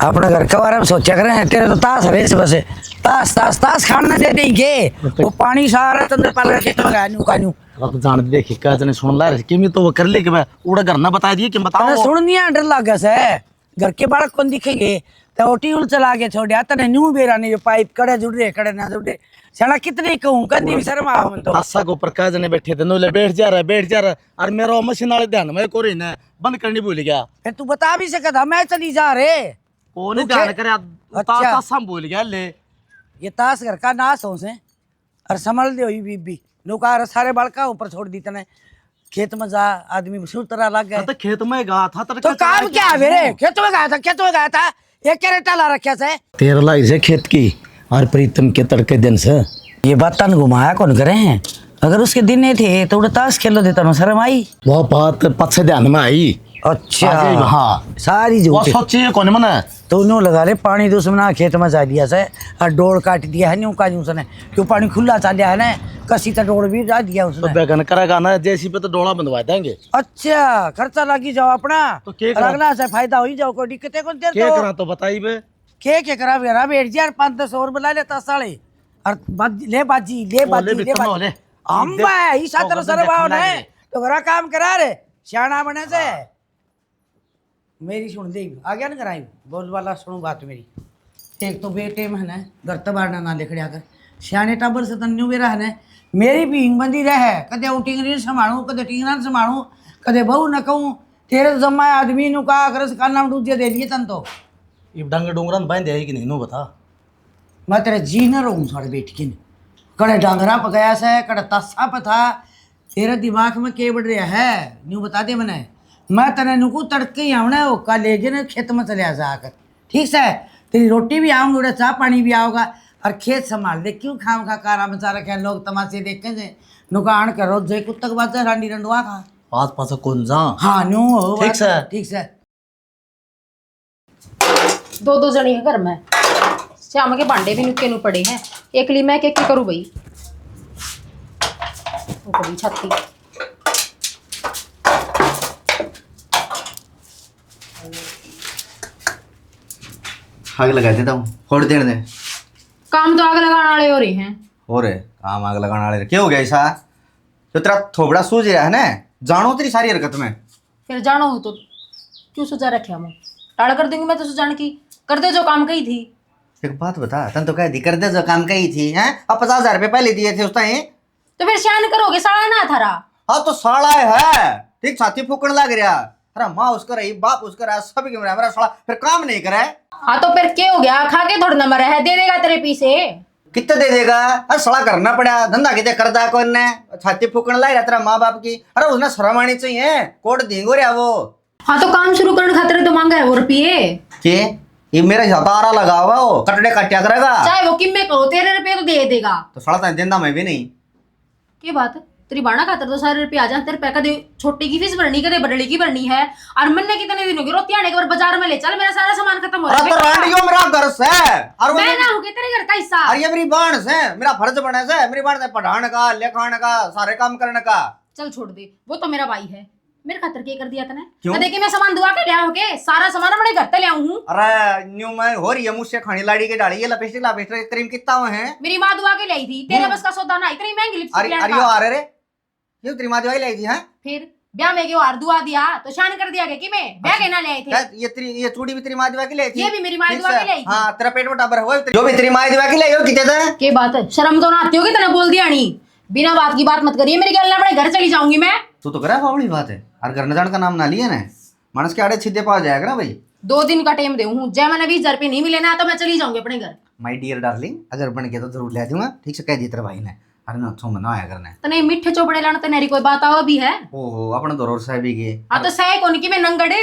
अपना घर के बारे में सोचा करें, तेरे तो ताश है इस बसे, ताश ताश ताश खाना दे देंगे। वो पानी सारा तंदर पाल के खेतों में न्यू का न्यू अब जान दे कि का जने सुन ला रे कि मैं तो वो कर ले कि मैं उड़ा घर ना बता दिए कि बताओ सुन नहीं डर लगा से घर के बालक कौन दिखेंगे तो वो ट्यूल चला के छोड़ तने न्यू बेरा नहीं जो पाइप कड़े जुड़ रहे कड़े ना जुड़ रहे सड़ा कितने कहूँ कदी भी शर्मा हम तो आशा के ऊपर का जने बैठे थे नोले बैठ जा रहा और मेरा मशीन वाले ध्यान में कोई ना बंद करनी भूल गया। फिर तू बता भी सकता था मैं चली जा रे कौन ध्यान करे ताश हम भूल गया ले ये ताश घर का नाश हो से और संभल दे हुई बीबी नुकार सारे बड़का ऊपर छोड़ दी तने खेत में जा आदमी सुर तरह लग गए तो खेत में गया था तो काम क्या है मेरे खेत में गया था ये कैरेटा ला रखा से 13 लाख से खेत की और प्रीतम के तड़के दिन से ये बात तन घुमाया कौन करे हैं अगर उसके दिन नहीं थे तो ताश खेलो देता ना शर्म आई वो बात पछे ध्यान में आई। अच्छा हाँ सारी वो जो सोचिए कौन मना तो न्यू लगा ले पानी दुश्मना खेत में जा दिया से और डोर काट दिया है न्यू का उसने क्यों पानी खुला चालिया है ना कसी तो डोर भी जा दिया तो उसने बैगन करेगा ना जैसी पे तो डोला बंधवा देंगे। अच्छा खर्चा लगी जाओ अपना तो के करा? लगना से फायदा हो ही जाओ कोई दिक्कत है कौन तेरे क्या तो करा तो बताई बे के करा बेरा बैठ जा 5-10 और बुला लेता साले और बाजी ले अम्बा ईसा तरह सरबाव ने तो घरा काम करा रे सियाना बने से मेरी सुन दे आ गया ना कराई बोल वाला सुनो बात मेरी एक तो बेटे में है घर तबारना ना लिखड़िया कर सियाने टाबर से तन्यू मेरा है मेरी भी हिंग बंदी रहे कदे टिंगरी संभालू कदे टिंगरा संभालू कदे बहू न कहूँ तेरे तो जमा आदमी नु का कर का नाम दूजे दे दिए तन तो ये डंग डोंगरन बांध दे कि नहीं नो बता मैं तेरे जी न रहूँ थोड़े बेट के कड़े डांगरा पकाया से कड़े तस्सा पथा तेरे दिमाग में के बढ़ रहा है न्यू बता दे मैंने मैं तेरे नुकू तड़के ही आऊना वो कल ले जे खेत में चले जाकर ठीक से तेरी रोटी भी आऊँगी उड़े चाह पानी भी आओगा और खेत संभाल दे क्यों खाम खा कारा मचा रखे लोग तमाशे देखे से नुकान करो जय कुत्तक बाजा रांडी रंडुआ खा पास पास कौन जा हाँ न्यू हो ठीक से 2-2 जनी है घर में श्याम के भांडे भी नुके नु पड़े हैं एकली मैं क्या करूँ भाई वो कभी छाती आग लगा देता हूँ फोड़ देने दे काम तो आग लगाने वाले हो रहे हैं हो रे काम आग लगाने वाले क्या हो गया ऐसा तो तेरा थोबड़ा सूझ रहा है ना जानो तेरी सारी हरकत में फिर जानो हो तो क्यों सुझा रखे हम टाड़ कर दूंगी मैं तो सुझाने की कर दे जो काम कही थी। एक बात बता तन तो कह दी कर दे जो काम कही थी हैं अब 50,000 रुपये पहले दिए थे उस टाइम तो फिर शान करोगे साड़ा ना थारा हाँ तो साड़ा है ठीक छाती फूकने लग रहा अरे माँ उसका रही बाप उसका रहा सब के मेरा साड़ा फिर काम नहीं करे। हाँ तो फिर क्या हो गया खा के थोड़ा नंबर है दे देगा तेरे पीछे कितने दे देगा अरे साड़ा करना पड़ा धंधा कितने कर दा कौन ने छाती फूकने लग रहा तेरा माँ बाप की अरे उसने शर्म आनी चाहिए कोट देंगो रहा वो। हाँ तो काम शुरू करने खातिर तो मांगा है वो रुपये के ये मेरा हतारा लगा हुआ वो कटड़े काटिया करेगा चाहे वो किम्मे करो 13 रुपये तो दे देगा तो साड़ा देंदा मैं भी नहीं क्या बात है तेरी बाणा खातर तो सारे रुपये आ जाए तेरे पैका दे छोटी की फीस भरनी कदे बड़े की भरनी है और मन्ने कितने दिन हो गए रोटी आने के बाद बाजार में ले चल मेरा सारा सामान खत्म हो अरे तो रांडियो मेरा घर से और मैं ना हूँ तेरे घर का हिस्सा और ये मेरी बाण से मेरा फर्ज बने से मेरी बाण से पढ़ाने का लिखाने का सारे काम करने का। चल छोड़ दे वो तो मेरा भाई है मेरे खातर क्या कर दिया तने क्यों? देखिए मैं सामान दुआ के ले आओगे सारा सामान अपने घर पे ले आऊं हूँ। अरे न्यू मैं हो रही है मुझसे खानी लाड़ी की डाली ये लपेस्टिक क्रीम कितना हुए हैं मेरी माँ दुआ के लाई थी तेरे बस का सौदा ना इतनी महंगी लिपस्टिक अरे आ रहे रे ये तेरी माँ दवाई लाई थी हैं फिर ब्याह में क्यों हार दुआ दिया तो शान कर दिया कि मैं ब्याह के ना ले आए थे ये चूड़ी भी तेरी माँ दवा की लाई थी ये भी मेरी माँ दुआ के लाई थी। हाँ तेरा पेट बराबर हुआ जो भी तेरी माँ दवा की लाई हो कितने थे क्या बात है शर्म तो ना आती होगी तेने बोल दिया नहीं बिना बात की बात मत करिए मेरी गल अपने घर चली जाऊंगी मैं तू तो करा बावड़ी बात है और घर न जान का नाम ना लिया ना मानस के आड़े छिदे पा जाएगा ना भाई 2 दिन का टाइम दे हूँ जय मैंने 20,000 रुपये नहीं मिले ना तो मैं चली जाऊंगी अपने घर। माय डियर डार्लिंग अगर बन गया तो जरूर ले दूंगा ठीक से कह दी तेरे भाई ने अरे ना अच्छा मना आया करना तो नहीं मिठे चोपड़े लाना तो मेरी कोई बात आओ भी है ओहो अपने दरोर साहब के हाँ तो सह कौन की मैं नंगड़े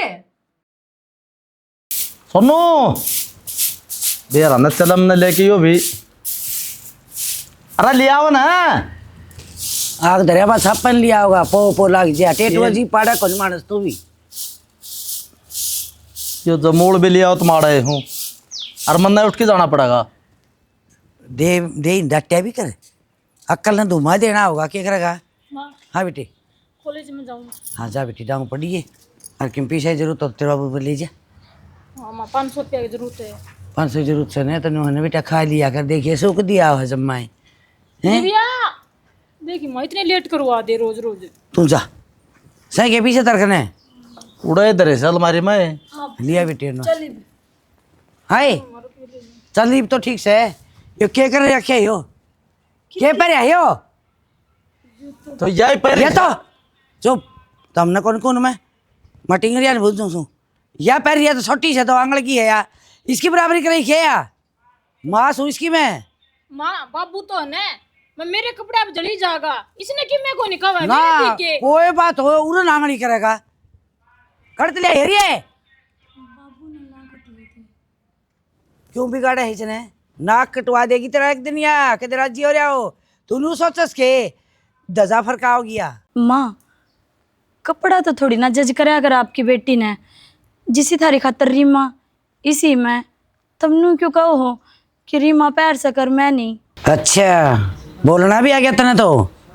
सुनो देर न चलम न लेके यो भी अरे ले आओ ना आग दरिया में छप्पन लिया होगा पो लाग जा टेटवा जी पाड़ा कौन मानस तू भी यो जमोड़ भी ले आओ तुम्हारा हूँ और मन उठ के जाना पड़ेगा दे डट्या भी करे अक्कल ने धुमा देना होगा क्या करेगा। हाँ बेटी कॉलेज में जाऊँ। हाँ जा बेटी डांग पड़ी है और किम पीछे जरूर तो तेरा बाबू ले जा। मामा 500 रुपया की जरूरत है। 500 जरूरत से नहीं तो उन्होंने बेटा खा लिया कर, देखिए सुख दिया हो जम्माए हैं। दिव्या देखी माँ इतने लेट करवा दे रोज रोज। तू जा सही के पीछे तरकने उड़ा इधर है अलमारी में। लिया बेटे ने हाय चल तो ठीक से यो के कर रखे यो के पर आयो तो यही पर ये तो चुप तुमने कौन कौन मैं मटिंग रिया ने बुझूं सु या पैर ये तो छोटी से तो आंगल की है या इसकी बराबरी करे क्या या मां सु इसकी मैं माँ बाबू तो है मैं मेरे कपड़े अब जली जाएगा इसने कि मैं को नहीं कहा ना कोई बात हो उन आंगली करेगा कट ले हेरिए क्यों बिगाड़ा है इसने नाक कटवा देगी तेरा एक दिन या के तेरा जी हो रहा हो तू नू सोचस के दजा फरका हो गया। माँ कपड़ा तो थोड़ी ना जज करे अगर आपकी बेटी ने जिसी थारी खातर रीमा इसी में तब नू क्यों कहो हो कि रीमा पैर से कर मैं नहीं। अच्छा बोलना भी आ गया तने तो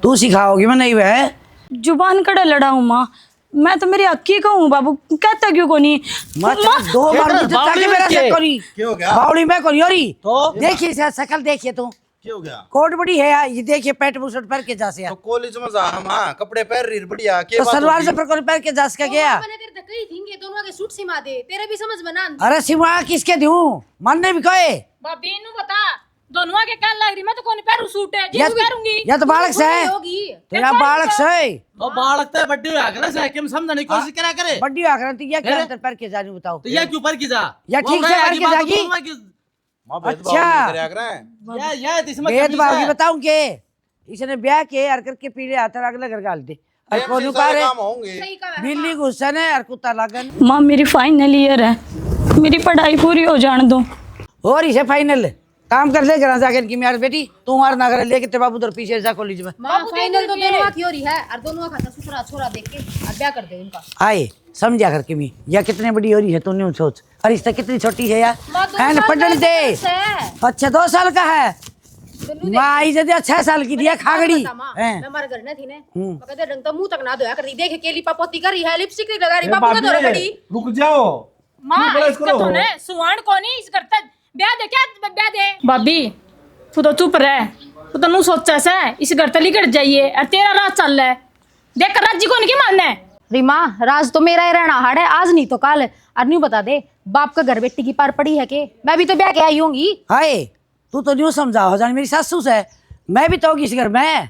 तू सिखाओगी मैं नहीं वह जुबान कड़ा लड़ा हूँ माँ मैं तो मेरी अक्की कहूँ बाबू कहता क्यों को नहीं। मत दो बार मुझे ताकि मेरा से कोनी क्या हो गया? बावली में कोनी होरी तो देखिए से शकल देखिए तू क्या हो गया? कोट बड़ी है यार, ये देखिए पैंट बुशर्ट पहन के जा से तो कॉलेज में जा हम कपड़े पहन रही बढ़िया के तो बात सलवार होगी? से पर पहन के जा सका गया। मैंने तेरे तक कही थी दोनों के सूट सिमा दे तेरे भी समझ बना। अरे सिवा किसके दूं मानने भी कहे भाभी नु बता दोनों के क्या लग रही मैं तो कौन पैरू सूट है या जींस पहनूंगी। या तो बालक से है होगी तेरा बालक से है तो बालक तो बड्डी हो गया से किम समझने की कोशिश करा करे। बड्डी आकर तो ये क्या अंतर पर के जानी बताओ तो ये क्यों पर की जा या ठीक से पर के जागी माँ भेदभाव अच्छा। नहीं करया करें। ये इसमें भेदभाव की बताऊं के इसने ब्याह के हर करके पीले हाथ अगले घर गाल दे और प्रेम कौन से उतारे सारे काम होंगे। सही कहा बिल्ली गुस्सन है और कुत्ता लागन माँ मेरी फाइनल ईयर है मेरी पढ़ाई पूरी हो जाने दो। और इसे फाइनल काम कर ले घर जाकर कि मेरी बेटी तुम्हारा ना कर लेके तेरे बाबू उधर पीछे जा कॉलेज में मां फाइनल तो दोनों की हो रही है और दोनों का खाता सुथरा छोरा देख के और ब्याह कर दे उनका। आए समझा करके मैं या कितने बड़ी हो रही है तूने सोच और रिश्ता कितनी छोटी है यार है ना पढ़ने दे। अच्छा 2 साल का है माँ इज्जत 6 साल की दिया खागड़ी मैं हमारे घर न थी ने मैं कहते रंग तो मुंह तक ना धोया करती देख केली पापोती करी है लिपस्टिक लगा रही बाबू का धोरा पड़ी। रुक जाओ माँ इसका तो ने सुवान कोनी इस करता ब्याह दे क्या ब्याह दे। भाभी तू तो चुप रह तू तो नु सोचा से इस घर तली कट जाइए और तेरा राज चल रहा है देख राजी को नहीं मानना है। रीमा राज तो मेरा ही रहना हाड़ है आज नहीं तो कल और नहीं बता दे बाप का घर बेटी की पार पड़ी है के मैं भी तो ब्याह के आई होंगी। हाय तू तो न्यू समझा हो जानी मेरी सासू से मैं भी तो होगी इस घर में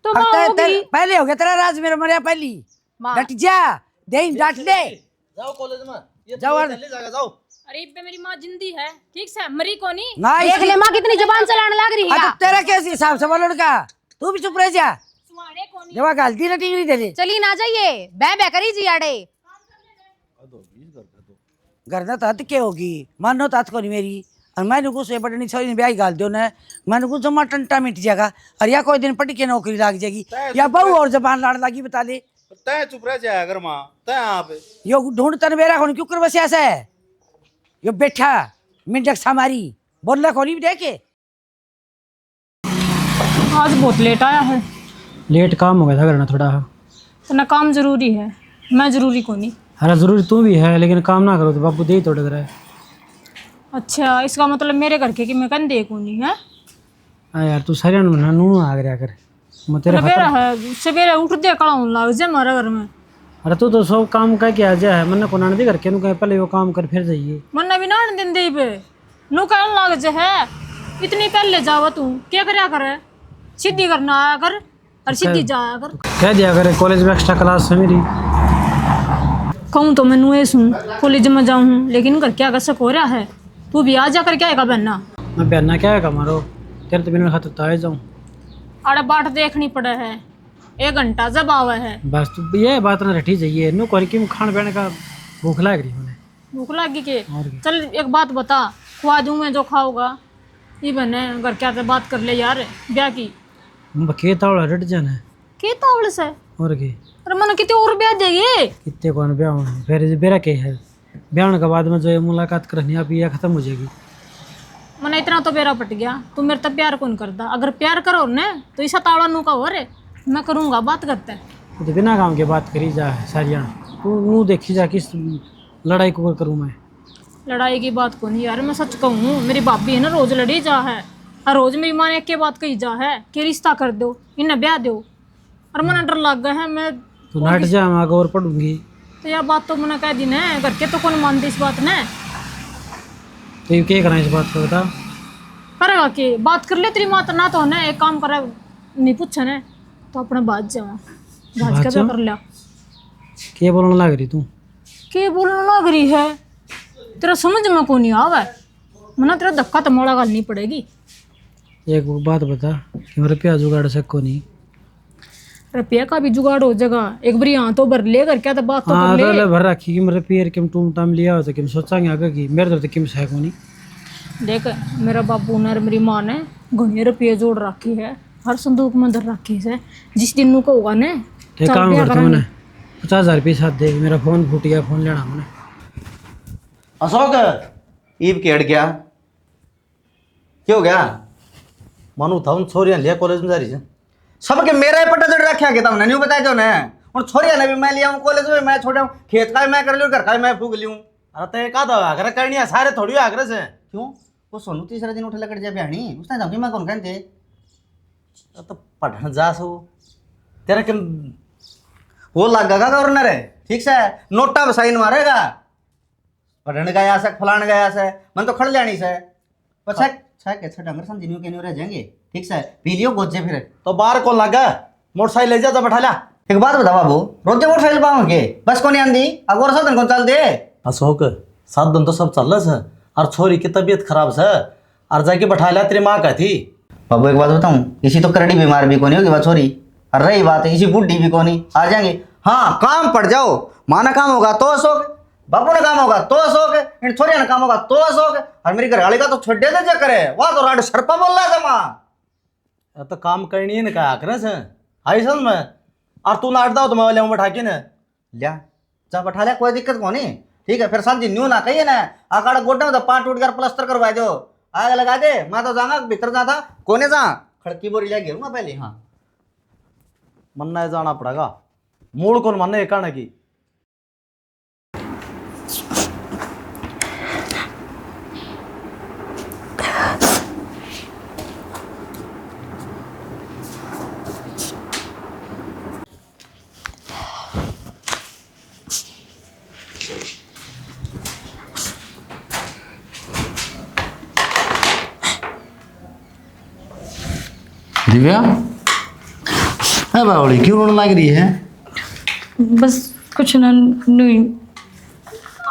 तो अब माँ होगी पहले हो गया तेरा राज मेरा मरिया पहली माँ। डट जा दे डांट ले जाओ कॉलेज में ये जाओ और- चले जाएगा जाओ। अरे बे मेरी माँ जिंदी है ठीक से मरी कोनी। ना देख ले माँ कितनी जबान चलाने लग रही है। अब तेरा कैसे हिसाब से बोलो लड़का तू भी चुप रह जा सुवाने कोनी जब गलती ना टिंगरी दे दे चली ना जाइए बै बै करी जी आड़े घर ना तत के होगी मानो तत को नहीं मेरी और मैंने कुछ बटनी छोरी ने ब्याह गाल दो ना मैंने कुछ जमा टंटा मिट जाएगा और या कोई दिन पटी के नौकरी लग जाएगी या बहू और जबान लाड़ लगी बता ले तय चुप रह जाया कर माँ तय यहाँ पे यो ढूंढ तन बेरा कौन क्यों कर बस ऐसा है यो बैठा मिनट हमारी बोलना कौन भी देखे आज बहुत लेट आया है लेट काम हो गया था करना थोड़ा। तो ना काम जरूरी है मैं जरूरी कोनी। अरे जरूरी तू भी है लेकिन काम ना करो तो बापू दे ही तो डग रहा है। अच्छा इसका मतलब मेरे घर के कि मैं कंधे कोनी है यार तू सारे मना नू आ गया कर मैं तेरे सवेरा है सवेरे उठ दे कड़ा लग जाए हमारे घर में। अरे तू तो सब काम कह के आ जा है मन को ना दे करके नु कहे पहले वो काम कर फिर जाइए मन्ना भी नान दिन दे पे नु कहने लग जा है इतनी पहले जावा तू क्या करया करे सीधी करना आया कर और सीधी जाया कर। कह दिया करे कॉलेज में एक्स्ट्रा क्लास है मेरी। कहूँ तो मैं नुए सुन कॉलेज में जाऊँ लेकिन घर क्या कसक हो रहा है तू भी आ जा कर क्या है बहना। मैं बहना क्या है मारो तेरे तो बिना खाते तो आ जाऊँ। अरे बाट देखनी पड़े है 1 घंटा जब आवा है बस तू ये बात ना रटी जाइए नु कर कि खान पीने का भूख लग रही है भूख लगी के और क्या? चल एक बात बता खुआ दूँ मैं जो खाऊंगा ये बने घर क्या तो बात कर ले यार ब्याह की बके तावड़ा रट जाना है के तावड़ से और के अरे मन कितने और ब्याह देगी कितने कौन ब्याह होना फिर बेरा के है ब्याह के बाद में जो ये मुलाकात करनी आप ये खत्म हो जाएगी। मन इतना तो बेरा पट गया तू मेरे तो प्यार कौन करता अगर प्यार करो ने तो ऐसा तावड़ा नू का हो रे मैं करूँगा बात करते हैं। तो बिना काम के बात करी जा सारिया तू मुँह देखी जा किस लड़ाई को करूँ मैं लड़ाई की बात को नहीं यार, मैं सच कहूँ मेरी भाभी है ना रोज लड़ी जा है, हर रोज मेरी माँ ने एक के बात कही जा है कि रिश्ता कर दो, इन्हें ब्याह दो, और मैंने डर लग गया है। मैं तो नाट जा मैं आगे और पढ़ूंगी। तो यह बात तो मैंने कह दी ना, घर के तो कौन मानते इस बात ने। तो ये क्या करना इस बात को बता। करेगा कि बात कर ले तेरी माँ तो ना, तो ना एक काम करे नहीं पूछे ने तो अपने बात जावा बात के कर लिया। क्या बोलने लग रही तू। के बोलने लग रही है, तेरा समझ में को नहीं आवे, मना तेरा धक्का तो मोड़ा गालनी पड़ेगी। एक बात बता कि मेरे प्याज उगाड़ सको नहीं। रुपया का भी जुगाड़ हो जाएगा, एक बार यहाँ तो भर ले कर क्या तो बात तो हाँ कर तो ले। भर रखी कि मेरे पैर किम टूम टाम लिया हो तो किम सोचांगे आगे की मेरे तो किम सह को नहीं। देख मेरा बाबू ने और मेरी माँ ने घने रुपये जोड़ रखी है, हर संदूक में धर रखी है, जिस दिन नु को होगा ने एक काम करते मैंने 50,000 रुपये साथ दे, मेरा फोन फूट गया, फोन लेना मैंने। अशोक ईब केड़ गया, क्या हो गया? मानू था उन छोरियां लिया कॉलेज में जा रही है। सबके मेरा ही पट्टा जड़ रखा के तुमने नहीं बताया जो ने, और छोरिया ने भी मैं लिया हूँ कॉलेज में, मैं छोड़ा हूँ, खेत का भी मैं कर लियो, घर का भी मैं फूक लियूँ। अरे तो एक आधा आगरा करनी है, सारे थोड़ी आगरा से। क्यों? वो सोनू तीसरा दिन उठे लकड़ जा बिहानी उसने जाऊँगी मैं कौन कहते तो पढ़ने जा सो तेरा किम वो लगेगा गवर्नर है ठीक से, नोटा पे साइन मारेगा, पढ़ने गया से फलाने गया से, मन तो खड़ जानी से अच्छा अच्छा डंगर समझियो के नहीं रह जाएंगे ठीक से, पी लियो गोजे फिर तो बाहर कौन लगा मोटरसाइकिल ले जा तो बैठा ला। एक बात बता बाबू, रोजे मोटरसाइकिल पाओगे बस को नहीं आंदी अगोर साधन कौन चल दे। अशोक 7 दिन तो सब चल रहा है, और छोरी की तबीयत खराब है, और जाके बैठा लिया तेरी माँ का थी। बाबू एक बात बताऊं, इसी तो करड़ी बीमार भी कोनी होगी बात छोरी, और रही बात है इसी बुढ़ी भी कोनी आ जाएंगे। हाँ काम पड़ जाओ, माँ ना काम होगा तो अशोक, बापू ने काम होगा तो अशोक, इन छोरिया ने काम होगा तो अशोक, और मेरी घरवाली का तो छोड़ दे जा करे वह तो राड सरपा बोल रहा है माँ। तो काम करनी है ना क्या आखिर से आई समझ में, और तू नाट दाओ तो मैं ले बैठा के ना लिया जा बैठा लिया, कोई दिक्कत कोनी ठीक है। फिर समझी न्यू ना कहिए ना आकाड़ा गोड्डे में तो पाँच टूट कर प्लास्टर करवा दो, आग लगा दे, मैं तो जाऊंगा भीतर जाता कोने जा खड़की बोरी ले घेरूंगा पहले। हाँ मन्ना जाना पड़ेगा, मूड कौन मानने एक आने की। दिव्या है बावली क्यों रोने लग रही है? बस कुछ ना, नहीं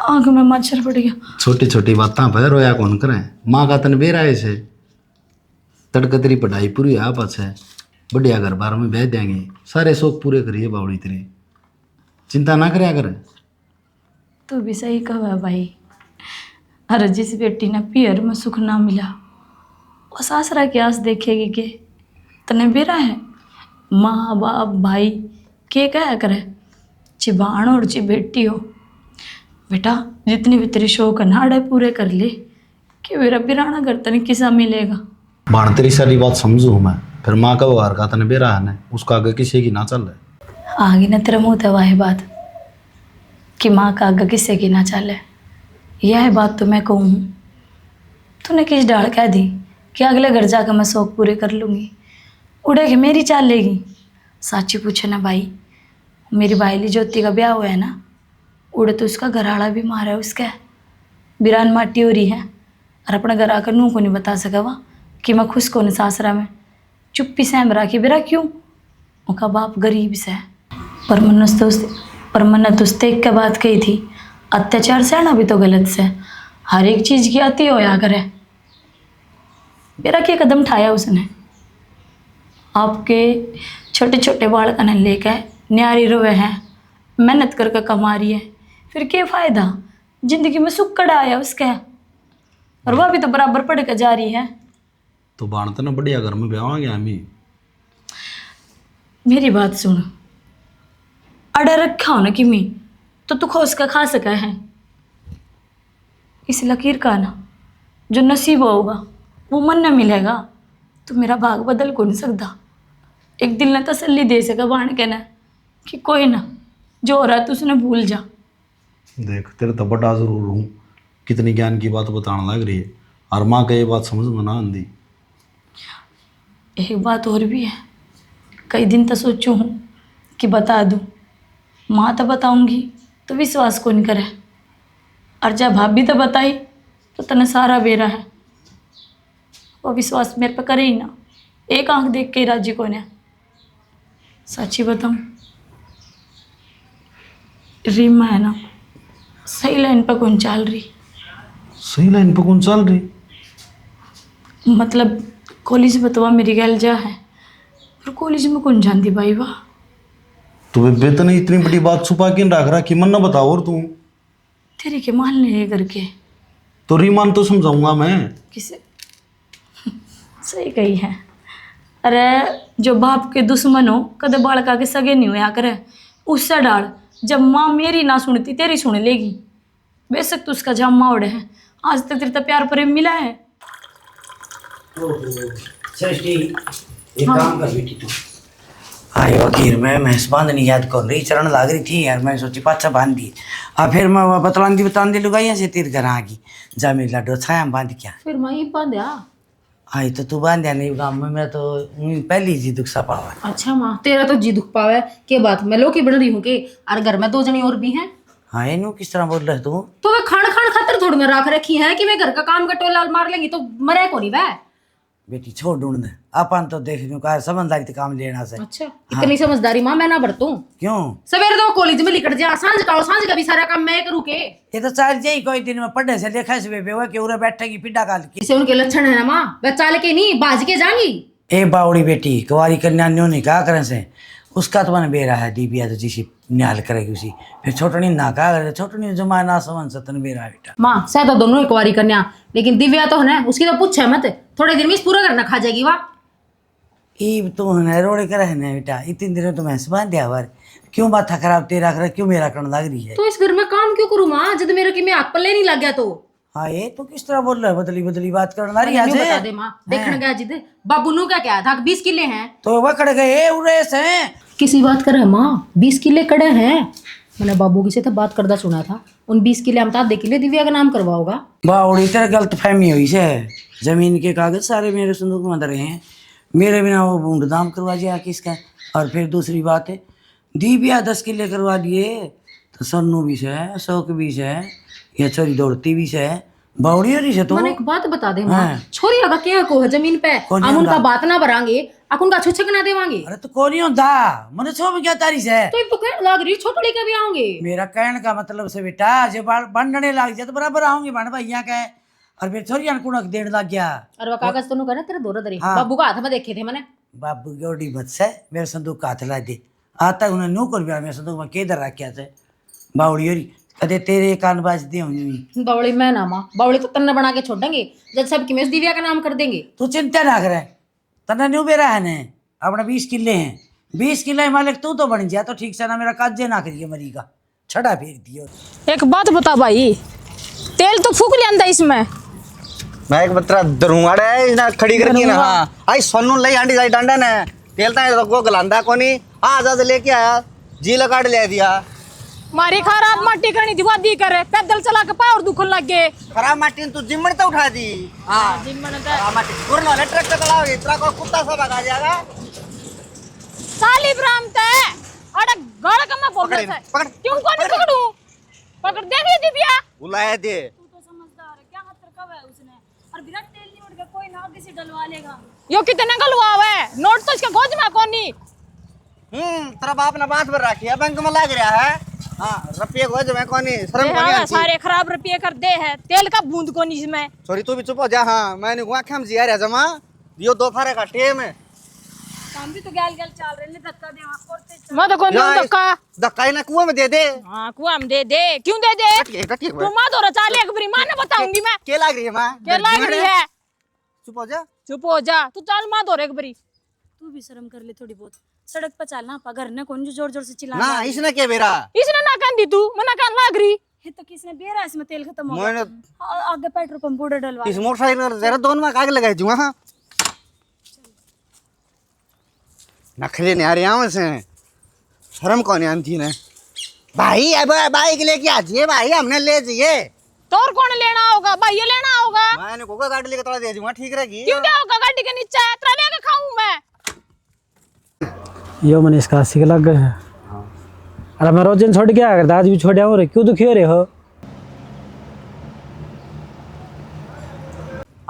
आँख में मच्छर पड़ गया। छोटी छोटी बातें पर रोया कौन करे, माँ का तन बेरा ऐसे तड़का तेरी पढ़ाई पूरी है आपस है, बढ़िया घर बार में भेज देंगे, सारे शौक पूरे करिए बावड़ी तेरी, चिंता ना करे अगर। तू भी सही कहा भाई, अरे जिस बेटी ने पियर में सुख ना मिला वो सासरा की आस देखेगी के तने बेरा है। माँ बाप भाई के कहा करे, ची बाण और ची बेटी हो, बेटा जितनी भी तेरी शौक नाड़े पूरे कर ले कि मेरा बिराना घर तने किसा मिलेगा। बाण तेरी सारी बात समझू मैं, फिर माँ का व्यवहार का तने बेरा है ना, उसका आगे किसी की ना चल रहा। आगे न तेरा मुँह तवा है बात कि माँ का आगे किससे की ना चले, यह बात तो मैं कहूँ। तूने किस डाल कह दी कि अगले घर जाकर मैं शौक पूरे कर लूँगी, उड़े के मेरी चाल लेगी। साची पूछे ना भाई, मेरी भाईली ज्योति का ब्याह हुआ है ना, उड़े तो उसका घरवाला भी मारा है, उसका बिरान माटी हो रही है, और अपने घर आकर नूह को नहीं बता सका वह कि मैं खुश कौन सासरा में चुप्पी से हम राखी बेरा क्यों, उनका बाप गरीब से है। पर मैंने तो उससे एक बात कही थी, अत्याचार से आना भी तो गलत से, हर एक चीज़ की अति होया करे। मेरा क्या कदम उठाया उसने, आपके छोटे छोटे बालक ने लेकर न्यारी रोए हैं, मेहनत करके कमा रही है, फिर क्या फ़ायदा, जिंदगी में सुख कड़ा आया उसका, और वह भी तो बराबर पढ़ कर जा रही है। तो बाण तो ना बढ़िया घर में ब्याह गया हमें। मेरी बात सुन, अड़ा रखा हो ना कि मैं तो तू खोस का खा सका है, इस लकीर का ना जो नसीब होगा वो मन न मिलेगा, तो मेरा भाग बदल को नहीं सकता। एक दिल ने तसल्ली दे सका बाण के ना कि कोई ना जो हो रहा है तो उसने भूल जा। देख तेरे तो बड़ा जरूर हूँ कितनी ज्ञान की बात बताने लग रही है, और माँ का ये बात समझ में ना आंदी। एक बात और भी है, कई दिन तो सोचू हूँ कि बता दूँ, माँ तो बताऊँगी तो विश्वास को नहीं करे, और जब भाभी तो बताई तो तने सारा बेरा है, वो विश्वास मेरे पे करे ही ना, एक आंख देख के ही राजी को ने। सच्ची बताऊँ, रीमा है ना, सही लाइन पर कौन चल रही, सही लाइन पर कौन चल रही? मतलब कॉलेज में तो वह मेरी गैल जा है, पर कॉलेज में कौन जानती भाई वाह। तो बेबे ने इतनी बड़ी बात छुपा के रख रहा कि मन ना बताओ। और तू तेरी के मान ले करके तो रीमान तो समझाऊंगा मैं। किसे सही कही है। अरे जो बाप के दुश्मन हो कदे बालका के सगे नहीं हुआ करे, उससे डाल, जब माँ मेरी ना सुनती तेरी सुन लेगी। बेशक तू उसका जम्मा उड़े है, आज तक तेरे तो प्यार प्रेम मिला है। सृष्टि एक काम कर बेटी, तू आए वकील में भैंस बांधनी याद कर रही, चरण लाग रही थी यार, मैं सोची पाछा बांध दी, और फिर मैं बतांदी लुगाइया से तीर घर आ गई, जा मेरी लाडो छाया बांध क्या फिर मैं ही बांधा। आई तो तू बांध नहीं गाँव में, मेरा तो पहली जी दुख सा पावा। अच्छा माँ, तेरा तो जी दुख पावे के बात, मैं लोकी बन रही हूँ के, और घर में 2 जनी और भी हैं। हाँ इनू किस तरह बोल रहे तू? तो वे खान खान खातर थोड़ी में राख रखी है कि मैं घर का काम का टोला मार लेंगी तो मरे को नहीं वह। बेटी छोड़ ढूंढ दे, अपन तो देख लूं का समझदारी तो काम लेना से। अच्छा इतनी समझदारी माँ मैं ना बरतूं? क्यों? सवेरे तो कॉलेज में लिकट जा, सांझ का भी सारा काम मैं करूँ के। ये तो चार जाई कोई दिन में पढ़ने से देखा से बेबे के उरे बैठेगी पिड्डा काल की। इसे उनके लक्षण है ना माँ, वह चाल के नहीं बाज के जाएंगी। ए बावड़ी बेटी कुंवारी कन्या न्यों नहीं कहा करें से, उसका तो मन बेरा है दीबिया तो जिसी न्याल करेगी उसी, फिर छोटनी ना कहा करे, छोटनी जमा ना समझ सतन बेरा है बेटा। माँ शायद दोनों एक वारी कन्या, लेकिन दिव्या तो है ना, उसकी तो पूछे मत, थोड़े दिन में इस पूरा करना खा जाएगी। वाह ई तो है रोड़े करे है ना बेटा, इतने दिनों तो मैं बांध दिया बार, क्यों माथा खराब तेरा कर, क्यों मेरा करने लग रही है? तो इस घर में काम क्यों करूँ माँ, जब मेरे की मैं हाथ पल्ले नहीं लग गया तो। हाँ ये तो किस तरह बोल रहा है, बदली बदली बात करना रही आज बता दे माँ, देखने गया जिद बाबू नु क्या क्या था, 20 किले हैं तो वह कड़ गए उरे से। किसी बात कर माँ, 20 किले कड़े हैं, मैंने बाबू की से तो बात करदा सुना था, उन 20 किले हम आधे किले दिव्या का नाम करवाओगा। बावड़ी तेरा गलत फहमी हुई से, जमीन के कागज सारे मेरे संदूक में धरे हैं, मेरे बिना वो बूंद दाम करवा दिया किसका। और फिर दूसरी बात है, दीबिया 10 किले करवा दिए तो सन्नू भी से, शौक भी से, या छोरी दौड़ती भी से, बावड़ी हो रही से। तो मैंने एक बात बता दे माँ, हाँ। छोरी अगर क्या को है जमीन पे, कौन हम उनका होगा? बात ना भरांगे, आप उनका छुछक ना देवांगे। अरे तो कौन ही होता मैंने छो में क्या तारी से। तो एक तो कहने लग रही छोटू लेके भी आओगे। मेरा कहने का मतलब से बेटा, जब बंडने लग जाए तो बराबर आओगे बन भैया के, और फिर छोरी कुणक देने लग गया। और वह कागज तो कहना तेरे दोरा दरी, हाँ। बाबू का हाथ में देखे थे मैंने। बाबू की ओडी मत से मेरे संदूक का हाथ ला दे, आता उन्हें नो कर मेरे संदूक में केदर रखा थे बावड़ी होरी, कदे तेरे कान बाजती होंगी। बावड़ी मैं ना माँ, बावड़ी तो तन्ने बना के छोड़ देंगे, जब सबकी में दिव्या का नाम कर देंगे। तू चिंता ना करे, तना न्यू बेरा है ने, अपना 20 किले हैं, 20 किले मालिक तू तो बन जा तो ठीक से ना, मेरा काजे ना करिए मरी का छड़ा फेर दियो। एक बात बता भाई, तेल तो फूक लिया इसमें। मैं एक बतरा दरूंगाड़े है ना खड़ी करके ना। हाँ आई सोनू लई आंटी जाई डांडा ने तेल ता को गलांदा कोनी, आज आज लेके आया जी लगा ले दिया। मारी खराब माटी करनी थी वादी करे, पैदल चला के पावर दुखन लग गए। खराब माटी तू जिम्मन तो उठा दी। हाँ जिम्मन खराब माटी गुरनो ले ट्रैक्टर चलाओगे, इतना को कुत्ता सा भगा जाएगा। साली ब्राह्मण है, अरे गाड़ का मैं बोल रहा पकड़ क्यों को नहीं पकड़ू, पकड़ देंगे दिव्या। बुलाया दे तू तो समझदार है, क्या खतर कब है उसने, और विराट तेल नहीं उड़ के कोई ना किसी डलवा लेगा। यो कितने गलवा है, नोट तो इसका गोद में कोनी। तेरा बाप ने बात पर रखी है, बैंक में लग रहा है। हाँ रुपये गोद में कोनी, शर्म कोनी आती। सारे खराब रुपये कर दे है, तेल का बूंद कोनी इसमें। सॉरी तू भी चुप हो जा। हाँ मैंने हुआ खम जी यार जमा यो दोपहर का टेम है, काम भी तो गैल गैल चल रहे ने, धक्का दे वहां करते। मैं तो कोनी धक्का धक्का ही ना कुआं में दे दे। हाँ कुआं में दे दे, क्यों दे दे? टटिए तू मां दो चाले एक बारी मां ने बताऊंगी मैं। के लग रही है मां? क्या लग रही है? चुप हो जा। चुप हो जा, तू चाल मां दो एक बारी। तू भी शर्म कर ले थोड़ी बहुत, सड़क पर चलना पा, घर ने कौन जो जोर जोर से चिल्ला ना इसने क्या बेरा इसने ना कहन दी तू, मना कहन लाग रही। है तो किसने बेरा इसमें तेल खत्म हो मैंने गया, आगे पेट्रोल पंप उड़े डलवा। इस मोटरसाइकिल जरा दोनों में आग लगाई जुआ। हाँ नखरे नहीं आ रहे यहाँ से, शर्म कौन आती ने भाई। अब बाइक लेके आ जाइए भाई, हमने ले जाइए। तो और कौन लेना होगा? भैया लेना होगा। मैंने कोका गाड़ी लेके थोड़ा दे दूंगा, ठीक रहेगी। क्यों क्या होगा? गाड़ी के नीचे है तेरा लेके खाऊं मैं? यो मैंने इसका सीख लग गए है। अरे मैं रोज दिन छोड़ के आया करता, आज भी छोड़ आऊँ रे, क्यों दुखी हो रहे हो?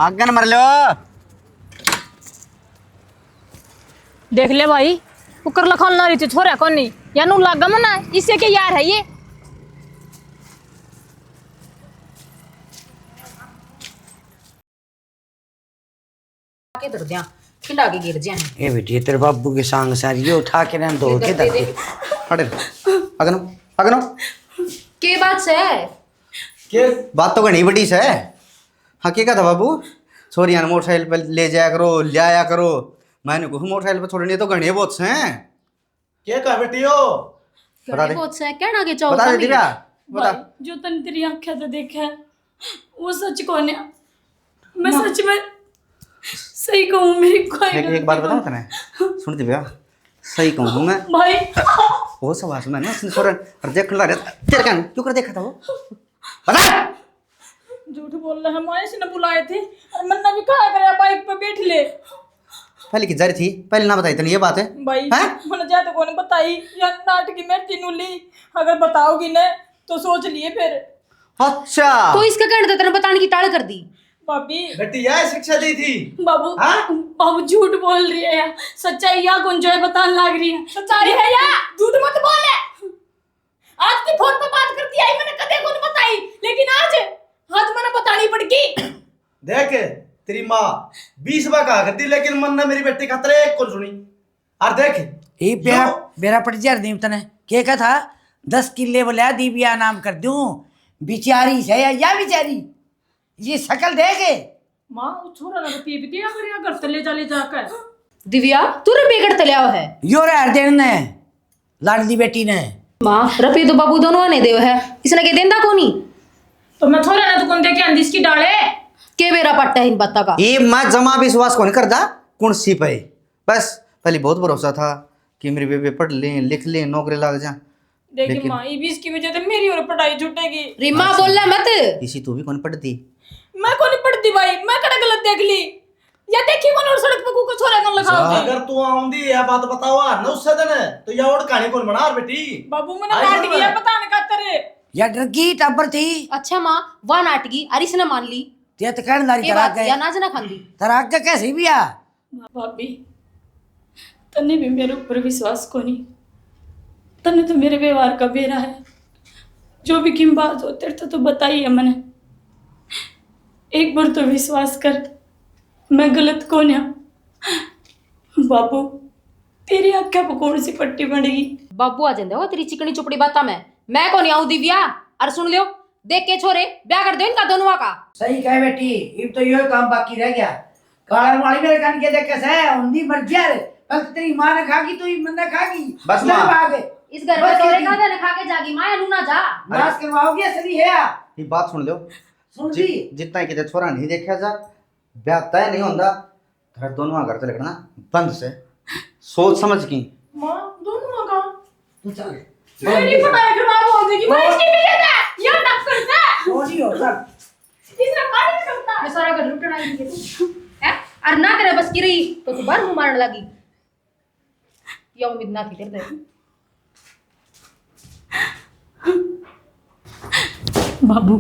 आगन मर लो। देख ले भाई, कुकर लखन ना रही छोरा कौन नहीं या नू लागा मना, इससे के यार है ये। के दर दिया खिला के गिर जाए। ए बेटी तेरे बाबू के संग सारी ये उठा के ना दो के दे अरे अगनो अगनो के बात से के बात तो घनी बड़ी है। हकीकत है बाबू, छोरियां मोटरसाइकिल पे ले जाया करो, ले आया करो। मैंने को मोटरसाइकिल पे छोड़नी तो घने बहुत से हैं। क्या कहा बेटी हो? बता दे, बहुत से कहना के चाहो बता दे दिव्या, बता। जो तन तेरी आंखें तो देखा है वो सच कौन है? मैं सच में सही कहूँ, मेरी कोई एक बात बताऊं तने, सुन दिव्या, सही कहूँ मैं भाई वो सब आज मैंने उसने छोरा और देख ला रहा तेरे कान क्यों कर देखा था वो, बता। झूठ बोल रहा है, माया से न बुलाए थे और मन्ना भी कहा करे बाइक पे बैठ ले। पहले की जारी थी, पहले ना बताई तने ये बात है भाई हैं? मैंने ज्यादा कौन बताई या नाटकी में तीनों ली, अगर बताओगी ना तो सोच लिए फिर। अच्छा तो इसका कहना था तेरे बताने की टाल कर दी। भाभी बेटी यह शिक्षा दी थी। बाबू बाबू झूठ बोल रही है या सच्चाई या गुंजो है बताने लग रही है। सच्चाई है या झूठ मत बोले। आज की फोन पे बात करती आई, मैंने कदे को नहीं बताई, लेकिन आज मैंने बतानी पड़गी। देख तेरी माँ 20 बार कहा करती, लेकिन मन ने मेरी बेटी खतरे एक को सुनी। और देख ये बेरा बेरा पट जा दी तने के का था 10 किले बोला दीबिया नाम कर दूं, बिचारी है या बिचारी ये शकल देखे। माँ वो छोरा ना पी पी दिया कर या घर तले चले जाकर। दिव्या तू रुपये कर तले आओ है यो रे अर्देन ने लाडली बेटी ने माँ रुपये तो बाबू दोनों ने देव है, इसने के देंदा कोनी तो मैं छोरा ना तो कौन दे के आंधी इसकी डाले के बेरा पट्टा है इन बाता का। ये मैं जमा विश्वास कौन करदा कौन सी पे, बस पहले बहुत भरोसा था कि मेरी बेबे पढ़ लें लिख लें नौकरी लग जा। देखिए माँ ये भी इसकी वजह से मेरी और पढ़ाई छूटेगी। रिमा बोल रहा मत। इसी तू भी कौन पढ़ती, मैं कौन नहीं पढ़ती भाई, मैं कड़ा गलत देख ली या देखी कौन और सड़क पे कुकर छोरा कौन लगाओ। अगर तू आऊंदी यह बात बताओ न उससे दिन तो यह और कहानी कौन बना बेटी। बाबू मैंने काट गया पता नहीं का तेरे या डरगी टब्बर थी अच्छा माँ वह नाटकी अरिस ने मान ली ते तो कहनदारी के करा बात गए या ना जना खांदी तराक के कैसे भी आ। भाभी तन्ने भी मेरे ऊपर विश्वास को नहीं, तन्ने तो मेरे व्यवहार का बेरा है, जो भी किम बात हो तेरे तो बताई है मैंने, एक बार तो विश्वास कर, मैं गलत कौन है। बाबू तेरी आँखें पर कौन सी पट्टी बनेगी। बाबू आ जाते हो तेरी चिकनी चुपड़ी बाता में मैं कौन आऊं दिव्या। और सुन लियो देख के छोरे ब्याह कर दो इनका दोनों का। सही कहे बेटी, अब तो यो काम बाकी रह गया। कालर वाली मेरे कान के देख कैसे है उंदी मर गया रे, बस तेरी मां ने खागी तो ही मन ने खागी। बस माँ। आगे इस घर में छोरे का देने खा के जागी मां नू ना जा नाश करवाओगी असली है आ। ये बात सुन लो, सुन ली जितना कि छोरा नहीं देखा जा ब्याह तय नहीं होता, घर दोनों घर चले करना बंद से सोच समझ की। माँ दोनों का तू चल मेरी पढ़ाई खराब हो जाएगी, मैं इसकी भी देता या डक करता छोड़ी हो चल। तीसरा कार्य नहीं करता। मैं सारा घर लुटना ही तू है और ना करे बस की रही तो तू बार मुंह मारने लगी। या उम्मीद ना थी तेरे से। बाबू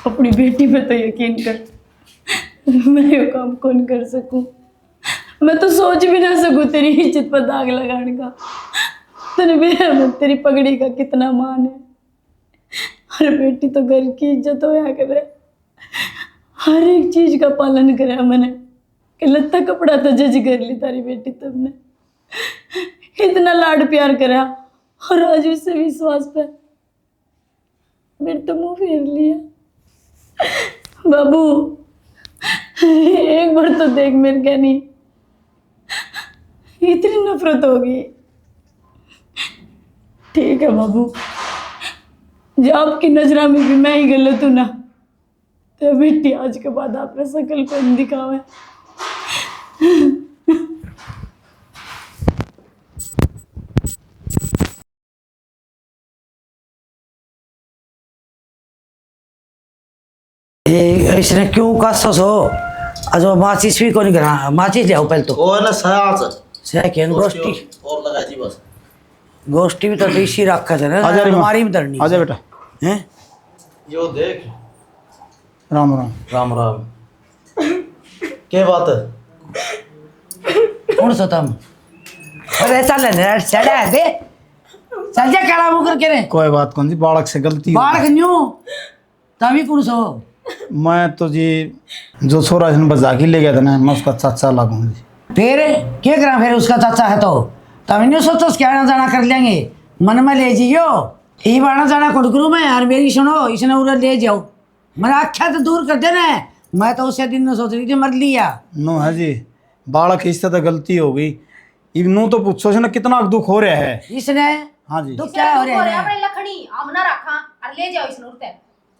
अपनी बेटी पे तो यकीन कर, मैं ये काम कौन कर सकूं, मैं तो सोच भी ना सकूं तेरी इज्जत पर दाग लगाने का। तेरे बेटा में तेरी पगड़ी का कितना मान है, हर बेटी तो घर की इज्जत होया करे, हर एक चीज का पालन करे मैंने, कि लत्ता कपड़ा तो जज कर ली तारी बेटी तुमने, इतना लाड प्यार करा और आज उससे विश्वास पे मेरे तो मुंह फेर लिया। बाबू एक बार तो देख मेरे क्या नहीं इतनी नफरत होगी। ठीक है बाबू, जब आपकी नजरा में भी मैं ही गलत हूं ना, तो बेटी आज के बाद आपने शकल को नहीं दिखावे। इसने क्यों कस हो अजो माचिस भी कोनी करा माचिस जाओ पहले तो वो है ना सयाज सेकंड गोष्ठी और लगा जी बस गोष्ठी भी तो इसी रखा है ना आजा रे माँ। हमारी में धरनी आजा बेटा। हैं यो देख राम राम। राम राम क्या बात है कौन सा तुम अरे चल ना चढ़ा दे चल जा काला मुकर के रे कोई बात कौन सी बालक से गलती हो बाढ़ न्यू तभी कौन सो मैं तो जी जो छोरा इसने बजा के ले गया था ना मैं उसका चाचा लगूंगा जी। फिर क्या करा फिर उसका चाचा है तो तभी नहीं सोचो क्या आना जाना कर लेंगे मन में ले जियो ये आना जाना कुड़कुरू में यार मेरी सुनो इसने उधर ले जाओ मेरा आख्या तो दूर कर देना है मैं तो उसे दिन में सोच रही थी मर लिया नो है जी बालक इससे तो गलती हो गई इनू तो पूछो से ना कितना दुख हो रहा है। इसने हाँ जी तो क्या हो रहा है अपने लखनी आमना रखा और ले जाओ इस नूरते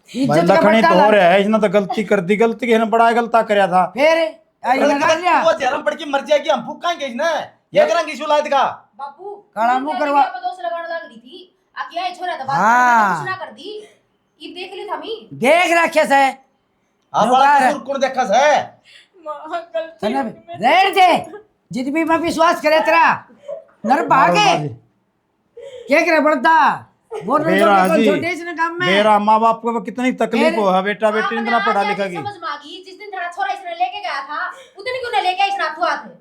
भाई इज्जत का लखनी बट्टा तो हो लग- रहा है इसने तो गलती कर दी गलती के बड़ा गलता करया था। फिर आई लगा लिया वो जरम पड़ के मर जाएगी हम फूकाएंगे इसने ये करेंगे इस औलाद का बापू काला मुंह करवा- दोस्त लगाने लग रही थी आ क्या है छोरा दबा हाँ। कुछ ना कर दी ये देख ली थमी देख रखे से आप वाला कसूर कौन देखा है माँ गलती रेर दे जित भी मैं विश्वास करे तेरा नर भागे क्या करे बढ़ता बोल रहे मेरा हो जी छोटे से काम में मेरा माँ बाप को कितनी तकलीफ मेरे- हो है बेटा बेटी ने इतना पढ़ा लिखा की समझ मांगी जिस दिन तेरा छोरा इसने लेके गया था उतनी क्यों नहीं लेके आई इसने हाथ थे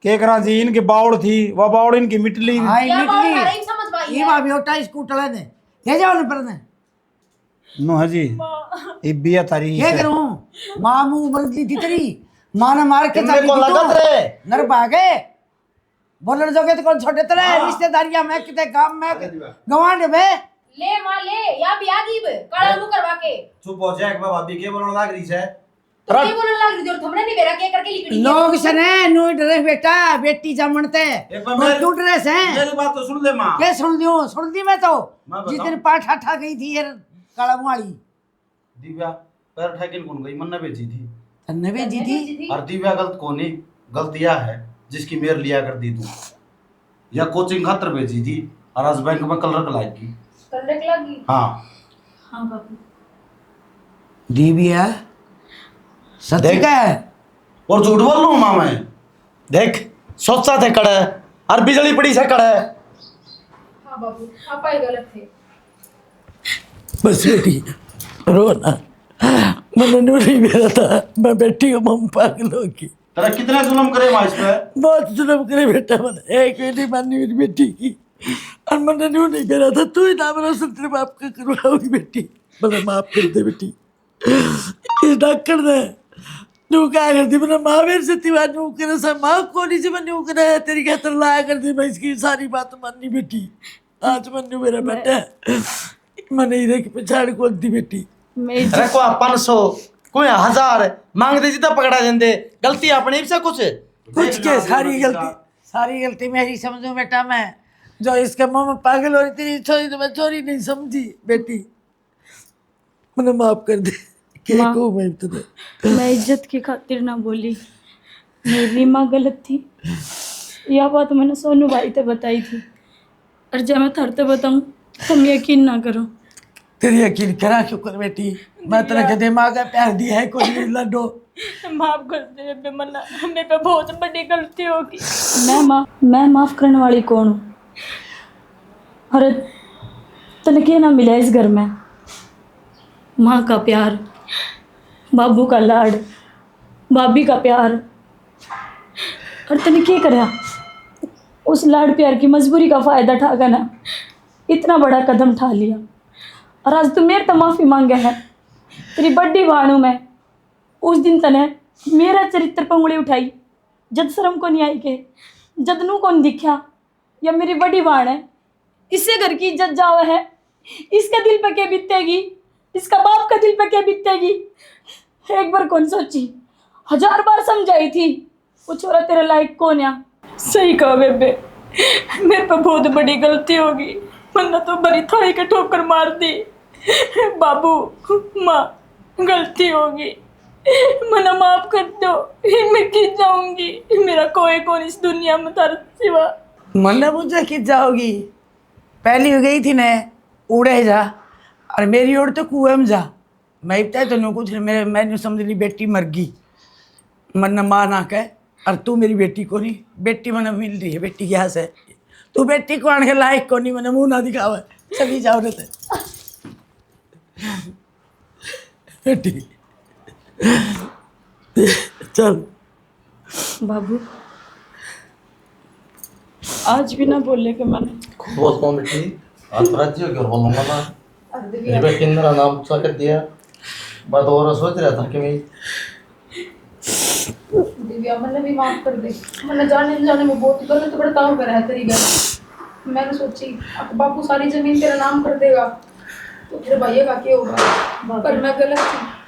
के करा जी इनकी बावड़ थी वह बावड़ इनकी मिटली हाय क्या बात कर रही मिटली समझ माई ये भाभी होता स्कूटर ने ले जाओ ने पर ने नो है जी इबिया तारी क्या करूं मां मुंह बदली थी तेरी मां ने मार के तुमने चली कौन थी लागत तू। रे नर भागे बोलने जोगे तो कौन छोटे तेरे रिश्तेदारियां में किते काम में गवांड में ले मां ले या बिया दीब काला मुंह करवा के चुप हो जाए एक बार भाभी के बोलने लग रही है तू ये बोलने लग रही थी हमने नहीं बेरा के करके लिखड़ी लोग सने नो डरे बेटा बेटी जमणते एक बार और मेरे- क्यों ड्रेस है मेरी बात तो सुन ले माँ क्या सुन दी मैं तो मैं जिस बताऊं? दिन पाठ हटा गई थी ये काला वाली दिव्या पैर ठेकिन कौन गई मन्ना बेची थी तन्ने भेजी थी और दिव्या गलत कोनी गलत यह है जिसकी मेयर लिया कर दी तू या कोचिंग खातर भेजी थी और आज बैंक में कल रख लाएगी करने के लगी हाँ हां बापू दीविया सत्य देख। का है और झूठ बोल लूँ माँ मैं देख सोचा थे कड़े और बिजली पड़ी से कड़े हां बापू आप ही गलत थे बस बेटी रो ना मैंने नहीं मेरा था मैं बेटी को मम पागल होगी तेरा कितने जुल्म करे माँ इस पे बहुत जुल्म करे बेटा मैंने एक बेटी मानी मेरी बेटी की और मैंने नहीं मेरा था तू ही नाम रोशन तेरे बाप का करवाओगी बेटी मैंने माफ कर दे बेटी इस डॉक्टर ने नू क्या कर दी मैंने माँ मेरे से तिवा नू करे सा माँ कोनी से मैं नू करे तेरी खातर लाया कर दी मैं इसकी सारी बात माननी बेटी आज मैंने मेरा बेटा मैंने इधर की पछाड़ खोल दी बेटी मैं अरे को 500 कोई 1000 मांगते जितना पकड़ा देंदे गलती अपनी से कुछ कुछ के सारी गलती मेरी समझो बेटा मैं जो इसके मुंह में पागल हो रही थी छोरी तो मैं चोरी नहीं समझी बेटी मैंने माफ कर दे क्या माँ। कहूँ मैं तुझे मैं इज्जत की खातिर ना बोली मेरी माँ गलत थी यह बात मैंने सोनू भाई से बताई थी और जब मैं थरते बताऊँ तुम यकीन ना करो तेरी यकीन करा क्यों कर बेटी मैं तेरे के दिमाग का प्यार दिया है कोई नहीं लड्डो माफ कर दे बेमन्ना मेरे पे बहुत बड़ी गलती होगी मैं माफ करने वाली कौन हूँ अरे तने क्या ना मिला इस घर में माँ का प्यार बाबू का लाड भाभी का प्यार और तने क्या करा उस लाड प्यार की मजबूरी का फ़ायदा उठाकर ना इतना बड़ा कदम उठा लिया और आज तू मेरे तो माफ़ी मांगे है तेरी बड्डी बाणू में उस दिन तने मेरा चरित्र पर उंगली उठाई जद शर्म को नहीं आई के जद नू कौन दिखा या मेरी बड़ी बाण है इससे घर की इज्जत जावा है इसका दिल पे क्या बीतेगी इसका बाप का दिल पे क्या बीतेगी एक बार कौन सोची 1000 बार समझाई थी वो छोरा तेरे लायक कौन है सही कहा बेबे मेरे पे बहुत बड़ी गलती होगी वरना तो बड़ी थाई के ठोकर मार दी बाबू माँ गलती होगी मना माफ कर दो मैं खींच जाऊंगी मेरा कोई कौन इस दुनिया में तार सिवा मन मुझे खिंच जाओगी पहली हो गई थी ने उड़े जा और मेरी ओर तो कुएं में जा मैं इतना तेन कुछ मेरे मैंने समझ ली बेटी मर गई मन मां ना कह और तू मेरी बेटी को नहीं बेटी मैंने मिल रही है बेटी क्या से तू बेटी को आने के लायक को नहीं मैंने मुंह ना दिखावा चली जाओ रे बेटी चल बाबू आज भी ना बोले कि मैंने खुद बोलता हूँ बेटी आज राजी हो क्या बोलूँगा ना मेरी बेटी ने मेरा नाम पूछा कर दिया बात और सोच रहा था कि मैं दिव्या मैंने भी माफ कर दे मैंने जाने में बहुत गलत बर्ताव करा है तेरी घर मैंने सोची अब बापू सारी जमीन तेरा नाम कर देगा तो तेरे भैया का क्या होगा पर मैं गलत थी